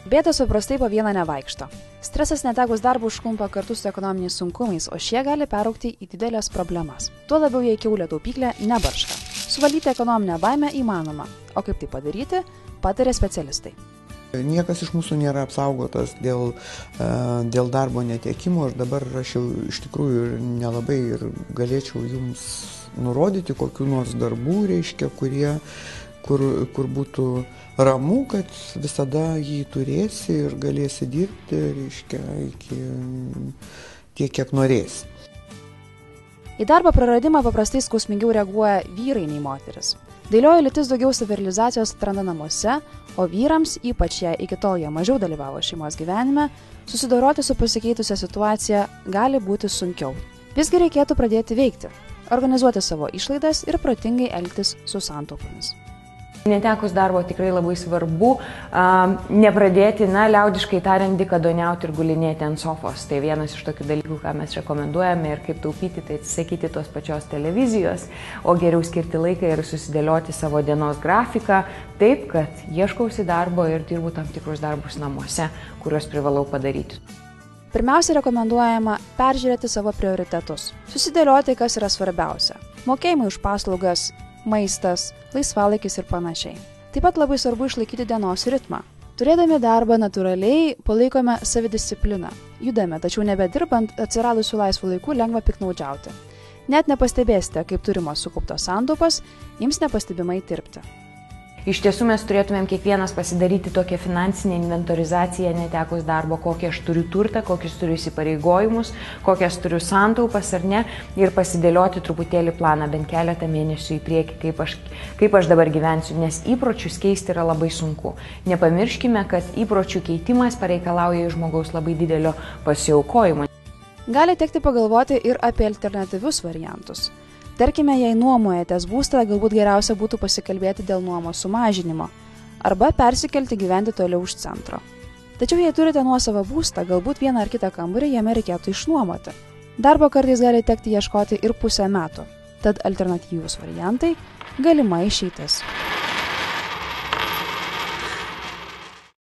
Bėdos paprastai po vieną nevaikšto. Stresas netekus darbų užklumpa kartu su ekonominiais sunkumais, o šie gali peraugti į didelės problemas. Tuo labiau jei kiaulė taupyklė nebarška. Suvaldyti ekonominę baimę įmanoma, o kaip tai padaryti, pataria specialistai. Niekas iš mūsų nėra apsaugotas dėl darbo netekimo. Dabar aš jau iš tikrųjų nelabai ir galėčiau jums nurodyti kokių nors darbų, reiškia, kur būtų ramu, kad visada jį turėsi ir galėsi dirbti, reiškia, iki tiek, kiek norėsi. Į darbo praradimą paprastai skausmingiau reaguoja vyrai nei moteris. Dailioji lytis daugiau savirealizacijos atranda namuose, o vyrams, ypač jei iki tol jie mažiau dalyvavo šeimos gyvenime, susidoroti su pasikeitusią situaciją gali būti sunkiau. Visgi reikėtų pradėti veikti, organizuoti savo išlaidas ir protingai elgtis su santaupomis. Netekus darbo tikrai labai svarbu nepradėti, liaudiškai tariant, dykadoniauti ir gulinėti ant sofos. Tai vienas iš tokių dalykų, ką mes rekomenduojame ir kaip taupyti, tai atsisakyti tos pačios televizijos, o geriau skirti laiką ir susidėlioti savo dienos grafiką taip, kad ieškausi darbo ir dirbu tam tikrus darbus namuose, kuriuos privalau padaryti. Pirmiausia, rekomenduojama peržiūrėti savo prioritetus, susidėlioti, kas yra svarbiausia. Mokėjimai už paslaugas, maistas, laisvalaikis ir panašiai. Taip pat labai svarbu išlaikyti dienos ritmą. Turėdami darbą natūraliai palaikome savidiscipliną. Judame, tačiau nebedirbant atsiradusių laisvų laikų lengva piknaudžiauti. Net nepastebėsite, kaip turimos sukauptos santaupas, jums nepastebimai tirpti. Iš tiesų mes turėtumėm kiekvienas pasidaryti tokią finansinę inventorizaciją netekus darbo, kokį aš turiu turtą, kokius turiu įsipareigojimus, kokias turiu santaupas ar ne, ir pasidėlioti truputėlį planą, bent keletą mėnesių į priekį, kaip aš dabar gyvensiu, nes įpročius keisti yra labai sunku. Nepamirškime, kad įpročių keitimas pareikalauja iš žmogaus labai didelio pasiaukojimo. Gali tekti pagalvoti ir apie alternatyvius variantus. Tarkime, jei nuomojatės būstą, galbūt geriausia būtų pasikalbėti dėl nuomos sumažinimo arba persikelti gyventi toliau už centro. Tačiau jei turite nuosavą būstą, galbūt vieną ar kitą kambarį jame reikėtų išnuomoti. Darbo kartais gali tekti ieškoti ir pusę metų, tad alternatyvūs variantai galima išeitis.